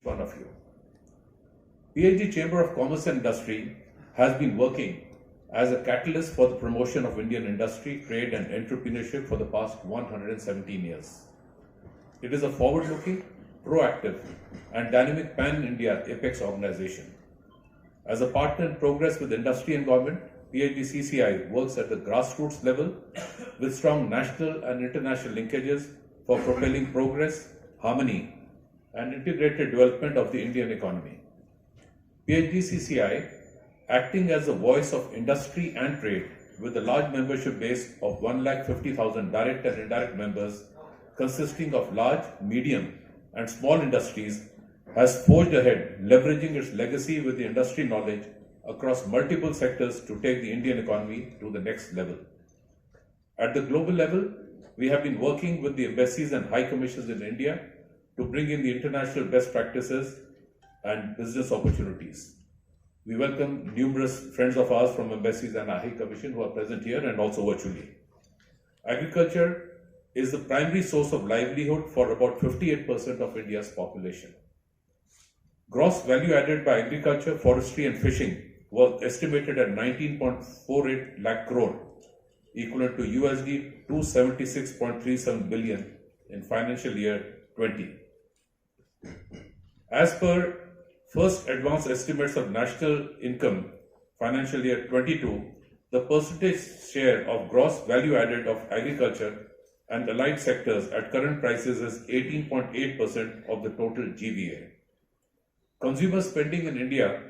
one of you. PHD Chamber of Commerce and Industry has been working as a catalyst for the promotion of Indian industry, trade and entrepreneurship for the past 117 years. It is a forward-looking, proactive and dynamic pan-India apex organization. As a partner in progress with industry and government, PHDCCI works at the grassroots level with strong national and international linkages for propelling progress, harmony and integrated development of the Indian economy. PHDCCI, acting as the voice of industry and trade with a large membership base of 150,000 direct and indirect members consisting of large, medium and small industries, has forged ahead leveraging its legacy with the industry knowledge across multiple sectors to take the Indian economy to the next level. At the global level, we have been working with the embassies and high commissions in India to bring in the international best practices and business opportunities. We welcome numerous friends of ours from embassies and high commission who are present here and also virtually. Agriculture is the primary source of livelihood for about 58% of India's population. Gross value added by agriculture, forestry and fishing was estimated at 19.48 lakh crore, equivalent to USD 276.37 billion in financial year 20. As per first advanced estimates of national income, financial year 22, the percentage share of gross value added of agriculture and allied sectors at current prices is 18.8% of the total GVA. Consumer spending in India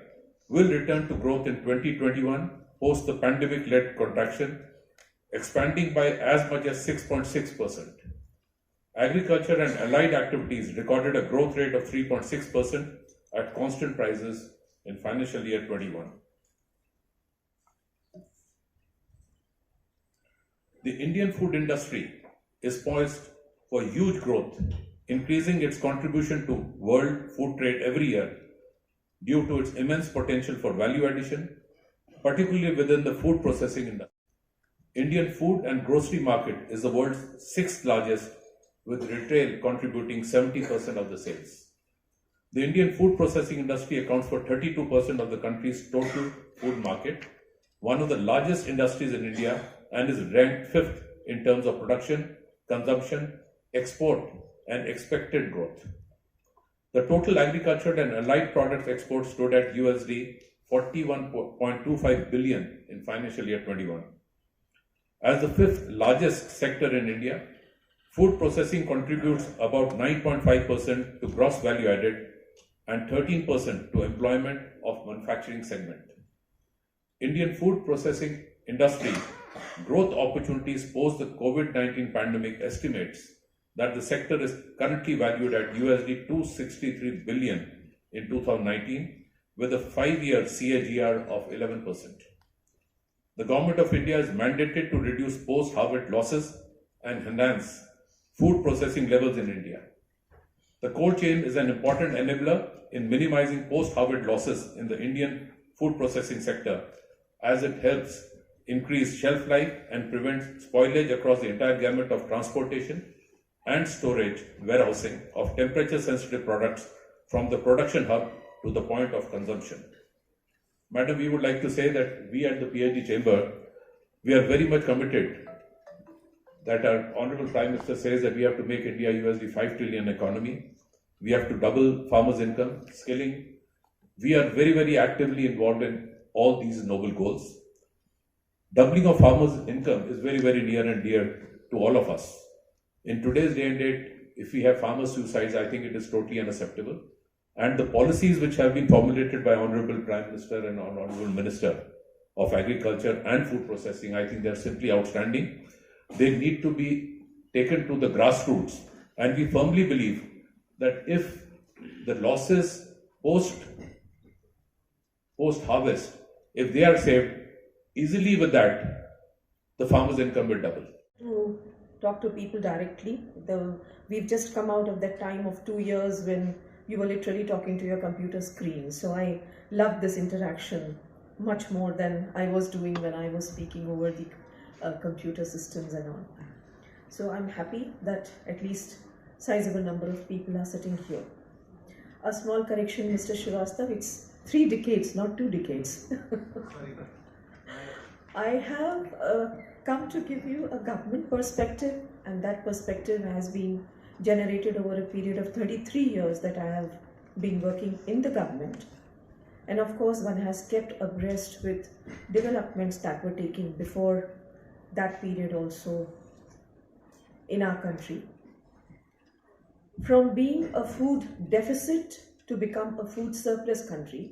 will return to growth in 2021 post the pandemic-led contraction, expanding by as much as 6.6%. Agriculture and allied activities recorded a growth rate of 3.6% at constant prices in financial year 21. The Indian food industry is poised for huge growth, increasing its contribution to world food trade every year due to its immense potential for value addition, particularly within the food processing industry. Indian food and grocery market is the world's sixth largest, with retail contributing 70% of the sales. The Indian food processing industry accounts for 32% of the country's total food market, one of the largest industries in India, and is ranked fifth in terms of production, consumption, export, and expected growth. The total agricultural and allied products exports stood at USD 41.25 billion in financial year 21. As the fifth largest sector in India, food processing contributes about 9.5% to gross value added and 13% to employment of manufacturing segment. Indian food processing industry growth opportunities post the COVID-19 pandemic estimates that the sector is currently valued at USD 263 billion in 2019 with a 5-year CAGR of 11%. The Government of India is mandated to reduce post-harvest losses and enhance food processing levels in India. The cold chain is an important enabler in minimizing post-harvest losses in the Indian food processing sector, as it helps increase shelf life and prevent spoilage across the entire gamut of transportation and storage, warehousing of temperature-sensitive products from the production hub to the point of consumption. Madam, we would like to say that we at the PHD Chamber, we are very much committed that our Honorable Prime Minister says that we have to make India USD 5 trillion economy. We have to double farmers' income, skilling. We are very, very actively involved in all these noble goals. Doubling of farmers' income is very, very near and dear to all of us. In today's day and date, if we have farmer suicides, I think it is totally unacceptable. And the policies which have been formulated by Honorable Prime Minister and Honorable Minister of Agriculture and Food Processing, I think they are simply outstanding. They need to be taken to the grassroots. And we firmly believe that if the losses post-harvest, if they are saved, easily with that, the farmer's income will double. To talk to people directly. We've just come out of that time of 2 years when you were literally talking to your computer screen. So I love this interaction much more than I was doing when I was speaking over the computer systems and all. So I'm happy that at least sizable number of people are sitting here. A small correction, Mr. Srivastav, it's 3 decades, not 2 decades. I have come to give you a government perspective, and that perspective has been generated over a period of 33 years that I have been working in the government. And of course, one has kept abreast with developments that were taking before that period also in our country. From being a food deficit to become a food surplus country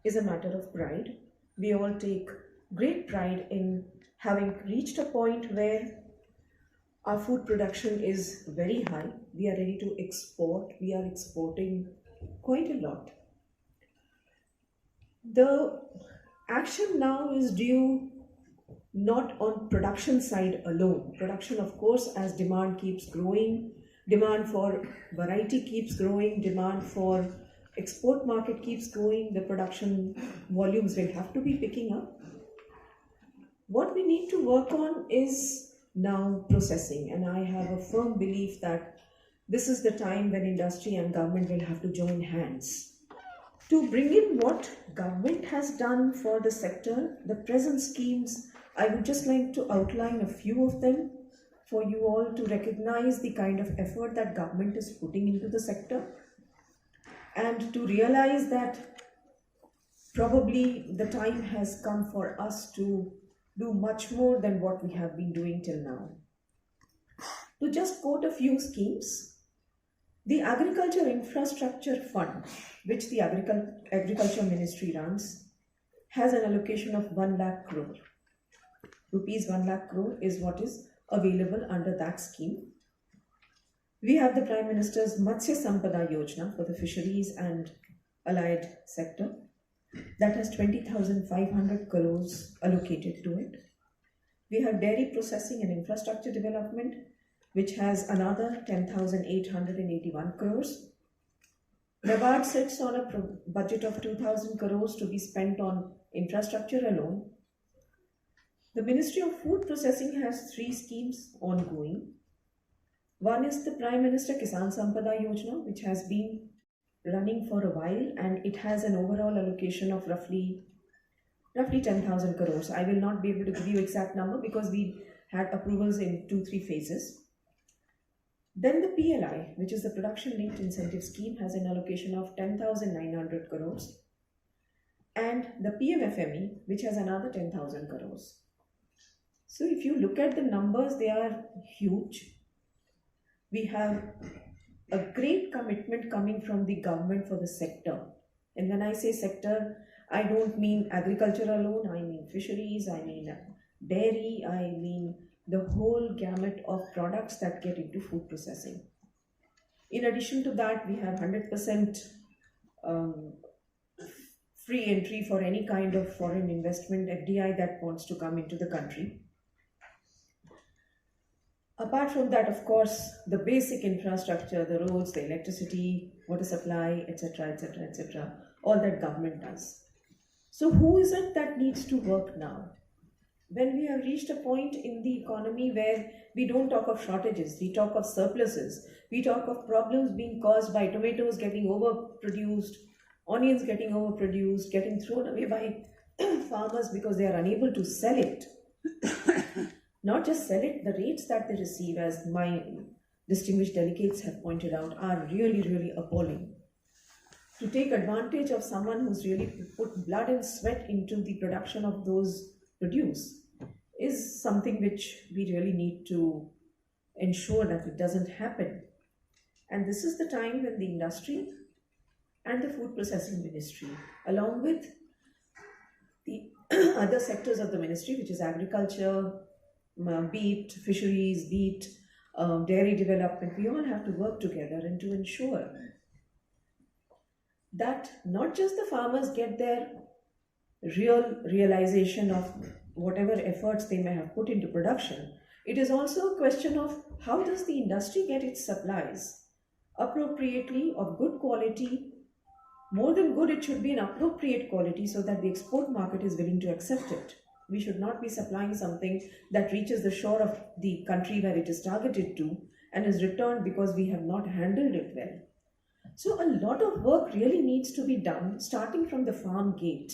is a matter of pride. We all take great pride in having reached a point where our food production is very high. We are ready to export. We are exporting quite a lot. The action now is due not on production side alone. Production, of course, as demand keeps growing, demand for variety keeps growing, demand for export market keeps growing, the production volumes will have to be picking up. What we need to work on is now processing, and I have a firm belief that this is the time when industry and government will have to join hands to bring in what government has done for the sector. The present schemes, I would just like to outline a few of them for you all to recognize the kind of effort that government is putting into the sector, and to realize that probably the time has come for us to do much more than what we have been doing till now. To just quote a few schemes, the Agriculture Infrastructure Fund, which the Agriculture Ministry runs, has an allocation of 1 lakh crore. Rupees 1 lakh crore is what is available under that scheme. We have the Prime Minister's Matsya Sampada Yojana for the fisheries and allied sector that has 20,500 crores allocated to it. We have dairy processing and infrastructure development, which has another 10,881 crores. NABARD sits on a budget of 2,000 crores to be spent on infrastructure alone. The Ministry of Food Processing has 3 schemes ongoing. One is the Prime Minister Kisan Sampada Yojana, which has been running for a while, and it has an overall allocation of roughly 10,000 crores. I will not be able to give you exact number because we had approvals in 2-3 phases. Then the PLI, which is the Production Linked Incentive Scheme, has an allocation of 10,900 crores. And the PMFME, which has another 10,000 crores. So if you look at the numbers, they are huge. We have a great commitment coming from the government for the sector. And when I say sector, I don't mean agriculture alone, I mean fisheries, I mean dairy, I mean the whole gamut of products that get into food processing. In addition to that, we have 100% free entry for any kind of foreign investment, FDI, that wants to come into the country. Apart from that, of course, the basic infrastructure, the roads, the electricity, water supply, etc., etc., etc., all that government does. So who is it that needs to work now? When we have reached a point in the economy where we don't talk of shortages, we talk of surpluses, we talk of problems being caused by tomatoes getting overproduced, onions getting overproduced, getting thrown away by farmers because they are unable to sell it. Not just sell it, the rates that they receive, as my distinguished delegates have pointed out, are really, really appalling. To take advantage of someone who's really put blood and sweat into the production of those produce is something which we really need to ensure that it doesn't happen. And this is the time when the industry and the food processing ministry, along with the other sectors of the ministry, which is agriculture, be it fisheries, be it dairy development, we all have to work together and to ensure that not just the farmers get their realization of whatever efforts they may have put into production. It is also a question of how does the industry get its supplies appropriately, of good quality. More than good, it should be an appropriate quality so that the export market is willing to accept it. We should not be supplying something that reaches the shore of the country where it is targeted to and is returned because we have not handled it well. So a lot of work really needs to be done, starting from the farm gate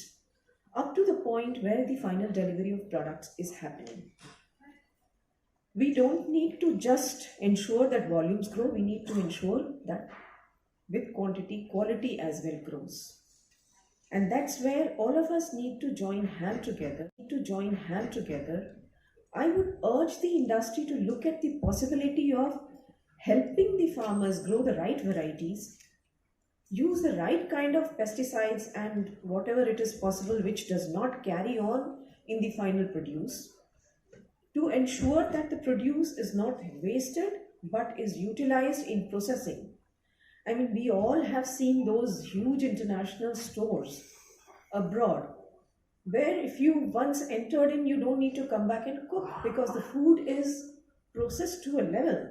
up to the point where the final delivery of products is happening. We don't need to just ensure that volumes grow, we need to ensure that with quantity, quality as well grows. And that's where all of us need to join hand together. I would urge the industry to look at the possibility of helping the farmers grow the right varieties, use the right kind of pesticides and whatever it is possible which does not carry on in the final produce, to ensure that the produce is not wasted but is utilized in processing. I mean, we all have seen those huge international stores abroad where if you once entered in, you don't need to come back and cook because the food is processed to a level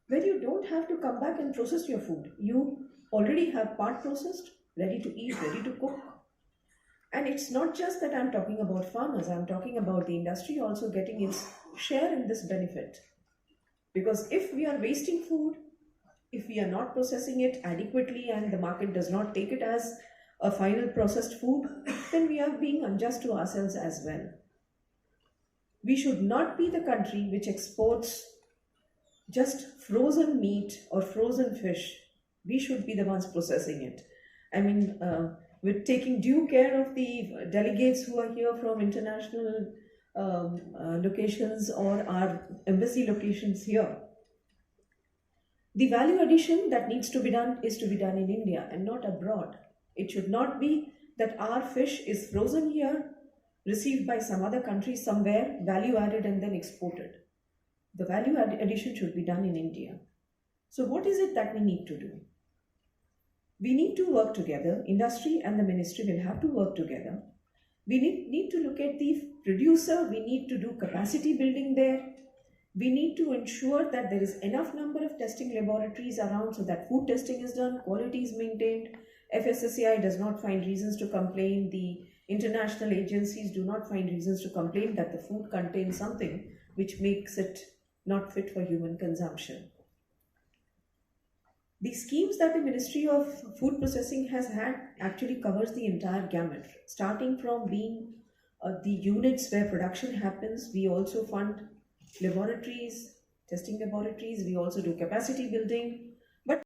where you don't have to come back and process your food. You already have part processed, ready to eat, ready to cook. And it's not just that I'm talking about farmers, I'm talking about the industry also getting its share in this benefit. Because if we are wasting food, if we are not processing it adequately and the market does not take it as a final processed food, then we are being unjust to ourselves as well. We should not be the country which exports just frozen meat or frozen fish. We should be the ones processing it. I mean, we're taking due care of the delegates who are here from international locations or our embassy locations here. The value addition that needs to be done is to be done in India and not abroad. It should not be that our fish is frozen here, received by some other country somewhere, value added and then exported. The value addition should be done in India. So what is it that we need to do? We need to work together. Industry and the ministry will have to work together. We need to look at the producer. We need to do capacity building there. We need to ensure that there is enough number of testing laboratories around so that food testing is done, quality is maintained. FSSAI does not find reasons to complain. The international agencies do not find reasons to complain that the food contains something which makes it not fit for human consumption. The schemes that the Ministry of Food Processing has had actually covers the entire gamut, starting from being the units where production happens. We also fund laboratories, testing laboratories. We also do capacity building.